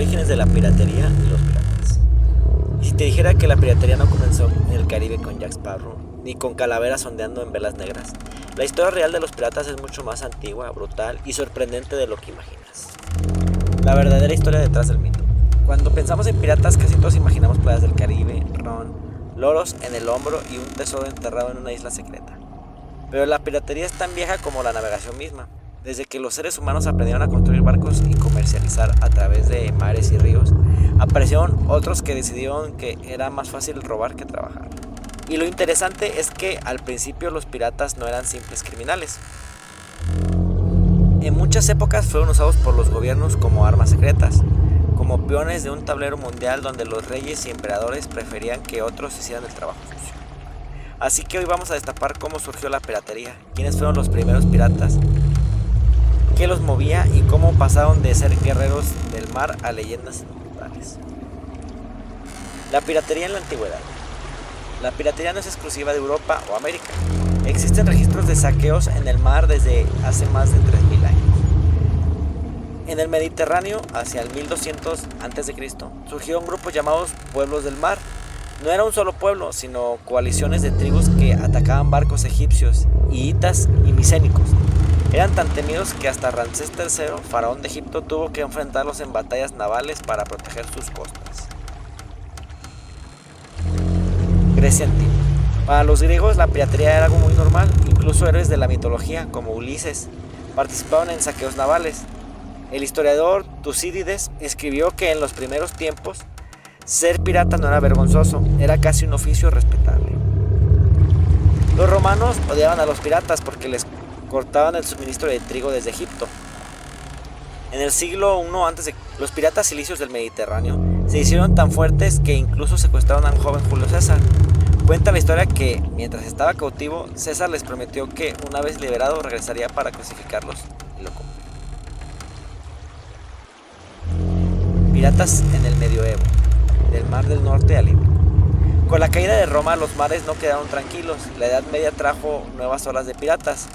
orígenes de la piratería y los piratas. Y si te dijera que la piratería no comenzó en el Caribe con Jack Sparrow, ni con calaveras ondeando en velas negras, la historia real de los piratas es mucho más antigua, brutal y sorprendente de lo que imaginas. La verdadera historia detrás del mito. Cuando pensamos en piratas, casi todos imaginamos playas del Caribe, ron, loros en el hombro y un tesoro enterrado en una isla secreta. Pero la piratería es tan vieja como la navegación misma. Desde que los seres humanos aprendieron a construir barcos y comercializar a través de mares y ríos, aparecieron otros que decidieron que era más fácil robar que trabajar. Y lo interesante es que al principio los piratas no eran simples criminales. En muchas épocas fueron usados por los gobiernos como armas secretas, como peones de un tablero mundial donde los reyes y emperadores preferían que otros hicieran el trabajo sucio. Así que hoy vamos a destapar cómo surgió la piratería, quiénes fueron los primeros piratas, qué los movía y cómo pasaron de ser guerreros del mar a leyendas inmortales. La piratería en la antigüedad. La piratería no es exclusiva de Europa o América. Existen registros de saqueos en el mar desde hace más de 3000 años. En el Mediterráneo, hacia el 1200 a.C., surgieron grupos llamados pueblos del mar. No era un solo pueblo, sino coaliciones de tribus que atacaban barcos egipcios, hiitas y micénicos. Eran tan temidos que hasta Ramsés III, faraón de Egipto, tuvo que enfrentarlos en batallas navales para proteger sus costas. Grecia antigua. Para los griegos la piratería era algo muy normal, incluso héroes de la mitología, como Ulises, participaban en saqueos navales. El historiador Tucídides escribió que en los primeros tiempos, ser pirata no era vergonzoso, era casi un oficio respetable. Los romanos odiaban a los piratas porque les cortaban el suministro de trigo desde Egipto. En el siglo I a.C., los piratas cilicios del Mediterráneo se hicieron tan fuertes que incluso secuestraron a un joven Julio César. Cuenta la historia que, mientras estaba cautivo, César les prometió que, una vez liberado, regresaría para crucificarlos, y lo cumplió. Piratas en el medioevo, del Mar del Norte al Índico. Con la caída de Roma, los mares no quedaron tranquilos. La Edad Media trajo nuevas olas de piratas.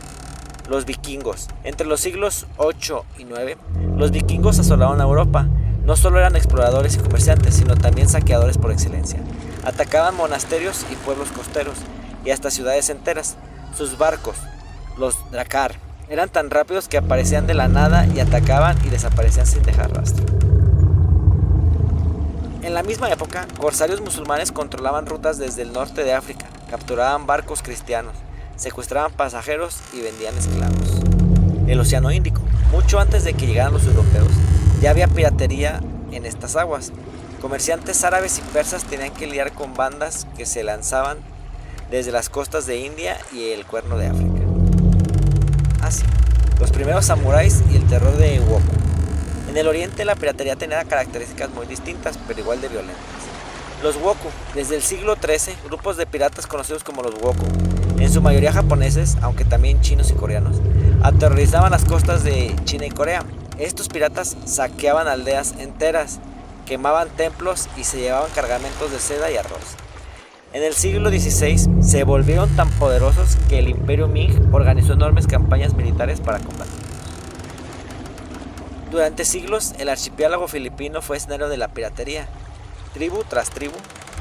Los vikingos. Entre los siglos 8 y 9, los vikingos asolaron a Europa. No solo eran exploradores y comerciantes, sino también saqueadores por excelencia. Atacaban monasterios y pueblos costeros, y hasta ciudades enteras. Sus barcos, los drakkar, eran tan rápidos que aparecían de la nada y atacaban y desaparecían sin dejar rastro. En la misma época, corsarios musulmanes controlaban rutas desde el norte de África, capturaban barcos cristianos, secuestraban pasajeros y vendían esclavos. El Océano Índico. Mucho antes de que llegaran los europeos, ya había piratería en estas aguas. Comerciantes árabes y persas tenían que lidiar con bandas que se lanzaban desde las costas de India y el Cuerno de África. Asia. Los primeros samuráis y el terror de Woku. En el oriente la piratería tenía características muy distintas, pero igual de violentas. Los Woku. Desde el siglo XIII, grupos de piratas conocidos como los Woku, en su mayoría japoneses, aunque también chinos y coreanos, aterrorizaban las costas de China y Corea. Estos piratas saqueaban aldeas enteras, quemaban templos y se llevaban cargamentos de seda y arroz. En el siglo XVI se volvieron tan poderosos que el Imperio Ming organizó enormes campañas militares para combatirlos. Durante siglos el archipiélago filipino fue escenario de la piratería. Tribu tras tribu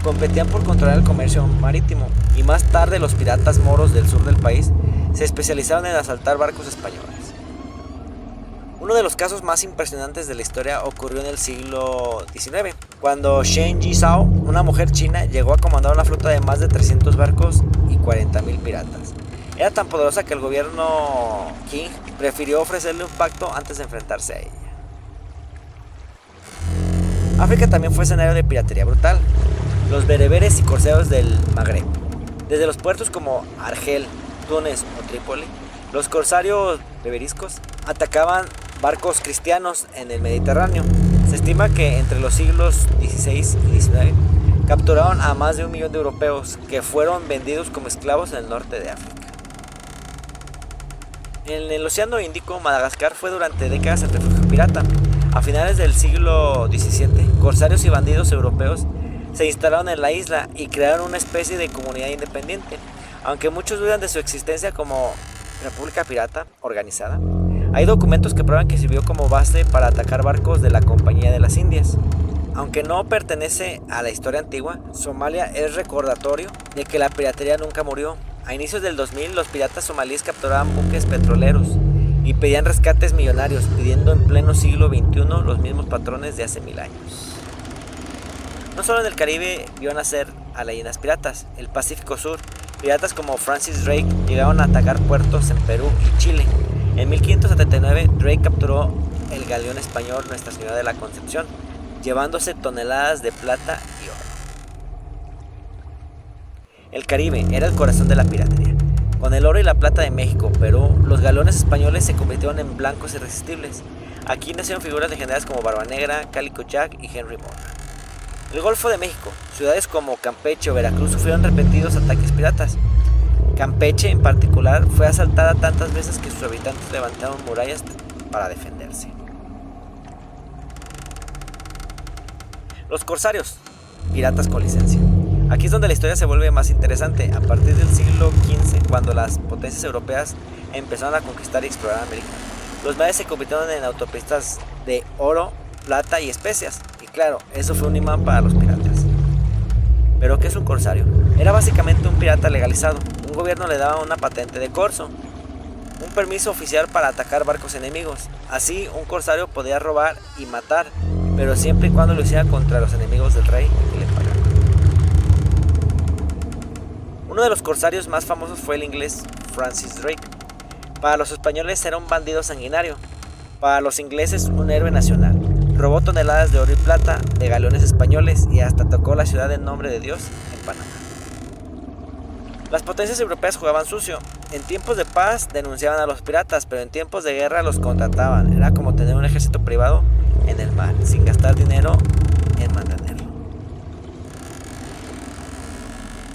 competían por controlar el comercio marítimo, y más tarde los piratas moros del sur del país se especializaron en asaltar barcos españoles. Uno de los casos más impresionantes de la historia ocurrió en el siglo XIX, cuando Shen Yizhao, una mujer china, llegó a comandar una flota de más de 300 barcos y 40,000 piratas. Era tan poderosa que el gobierno Qing prefirió ofrecerle un pacto antes de enfrentarse a ella. África también fue escenario de piratería brutal. Los bereberes y corsarios del Magreb. Desde los puertos como Argel, Túnez o Trípoli, los corsarios bereberiscos atacaban barcos cristianos en el Mediterráneo. Se estima que entre los siglos XVI y XIX capturaron a más de 1 millón de europeos que fueron vendidos como esclavos en el norte de África. En el Océano Índico, Madagascar fue durante décadas el refugio pirata. A finales del siglo XVII, corsarios y bandidos europeos se instalaron en la isla y crearon una especie de comunidad independiente. Aunque muchos dudan de su existencia como república pirata organizada, Hay documentos que prueban que sirvió como base para atacar barcos de la Compañía de las Indias. Aunque no pertenece a la historia antigua, Somalia es recordatorio de que la piratería nunca murió. A inicios del 2000, los piratas somalíes capturaban buques petroleros y pedían rescates millonarios, pidiendo en pleno siglo XXI los mismos patrones de hace 1000 años. No solo en el Caribe vio nacer a leyendas piratas. El Pacífico Sur, piratas como Francis Drake llegaron a atacar puertos en Perú y Chile. En 1579, Drake capturó el galeón español Nuestra Señora de la Concepción, llevándose toneladas de plata y oro. El Caribe era el corazón de la piratería. Con el oro y la plata de México, Perú, los galeones españoles se convirtieron en blancos irresistibles. Aquí nacieron figuras legendarias como Barba Negra, Calico Jack y Henry Morgan. El Golfo de México, ciudades como Campeche o Veracruz sufrieron repetidos ataques piratas. Campeche, en particular, fue asaltada tantas veces que sus habitantes levantaron murallas para defenderse. Los corsarios, piratas con licencia. Aquí es donde la historia se vuelve más interesante. A partir del siglo XV, cuando las potencias europeas empezaron a conquistar y explorar América, los mares se convirtieron en autopistas de oro, plata y especias. Y claro, eso fue un imán para los piratas. ¿Pero qué es un corsario? Era básicamente un pirata legalizado. Un gobierno le daba una patente de corso, un permiso oficial para atacar barcos enemigos. Así, un corsario podía robar y matar, pero siempre y cuando lo hiciera contra los enemigos del rey que le pagaban. Uno de los corsarios más famosos fue el inglés Francis Drake. Para los españoles era un bandido sanguinario, para los ingleses un héroe nacional. Robó toneladas de oro y plata de galeones españoles y hasta tocó la ciudad en nombre de Dios en Panamá. Las potencias europeas jugaban sucio. En tiempos de paz denunciaban a los piratas, pero en tiempos de guerra los contrataban. Era como tener un ejército privado en el mar, sin gastar dinero en mantenerlo.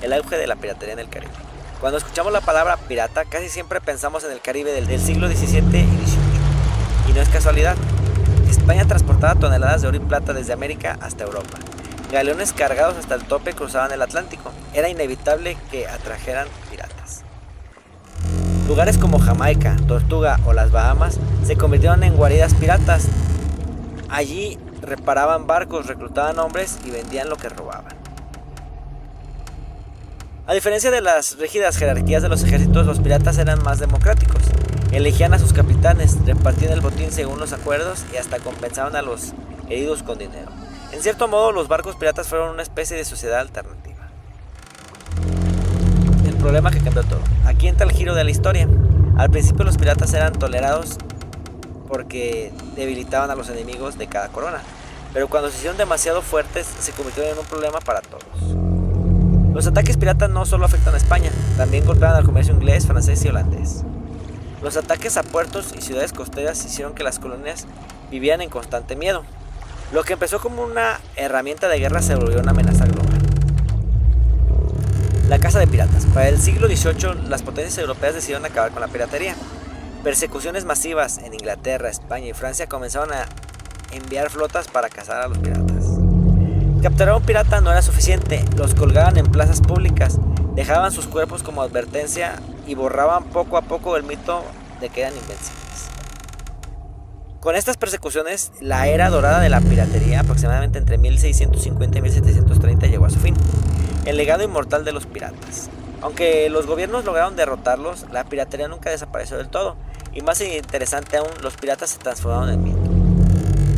El auge de la piratería en el Caribe. Cuando escuchamos la palabra pirata, casi siempre pensamos en el Caribe del siglo XVII y XVIII. Y no es casualidad. España transportaba toneladas de oro y plata desde América hasta Europa. Galeones cargados hasta el tope cruzaban el Atlántico. Era inevitable que atrajeran piratas. Lugares como Jamaica, Tortuga o las Bahamas se convirtieron en guaridas piratas. Allí reparaban barcos, reclutaban hombres y vendían lo que robaban. A diferencia de las rígidas jerarquías de los ejércitos, los piratas eran más democráticos. Elegían a sus capitanes, repartían el botín según los acuerdos y hasta compensaban a los heridos con dinero. En cierto modo, los barcos piratas fueron una especie de sociedad alternativa. El problema que cambió todo. Aquí entra el giro de la historia. Al principio los piratas eran tolerados porque debilitaban a los enemigos de cada corona, pero cuando se hicieron demasiado fuertes se convirtieron en un problema para todos. Los ataques piratas no solo afectan a España, también golpeaban al comercio inglés, francés y holandés. Los ataques a puertos y ciudades costeras hicieron que las colonias vivieran en constante miedo. Lo que empezó como una herramienta de guerra se volvió una amenaza global. La caza de piratas. Para el siglo XVIII, las potencias europeas decidieron acabar con la piratería. Persecuciones masivas en Inglaterra, España y Francia comenzaron a enviar flotas para cazar a los piratas. Capturar a un pirata no era suficiente, los colgaban en plazas públicas, dejaban sus cuerpos como advertencia y borraban poco a poco el mito de que eran invencibles. Con estas persecuciones, la era dorada de la piratería, aproximadamente entre 1650 y 1730, llegó a su fin. El legado inmortal de los piratas. Aunque los gobiernos lograron derrotarlos, la piratería nunca desapareció del todo. Y más interesante aún, los piratas se transformaron en mito.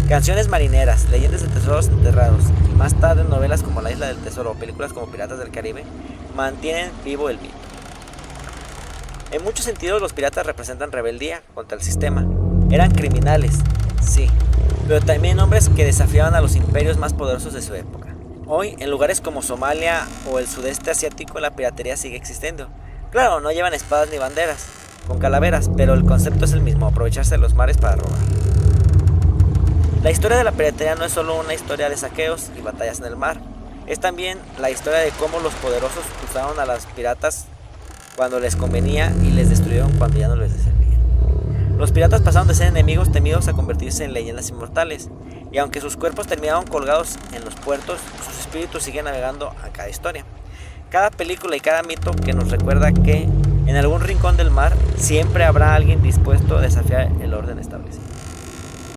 Canciones marineras, leyendas de tesoros enterrados y más tarde novelas como La Isla del Tesoro o películas como Piratas del Caribe mantienen vivo el mito. En muchos sentidos los piratas representan rebeldía contra el sistema. Eran criminales, sí, pero también hombres que desafiaban a los imperios más poderosos de su época. Hoy, en lugares como Somalia o el sudeste asiático, la piratería sigue existiendo. Claro, no llevan espadas ni banderas, con calaveras, pero el concepto es el mismo, aprovecharse de los mares para robar. La historia de la piratería no es solo una historia de saqueos y batallas en el mar, es también la historia de cómo los poderosos usaron a las piratas cuando les convenía y les destruyeron cuando ya no les servía. Los piratas pasaron de ser enemigos temidos a convertirse en leyendas inmortales, y aunque sus cuerpos terminaron colgados en los puertos, sus espíritus siguen navegando a cada historia. Cada película y cada mito que nos recuerda que En algún rincón del mar siempre habrá alguien dispuesto a desafiar el orden establecido.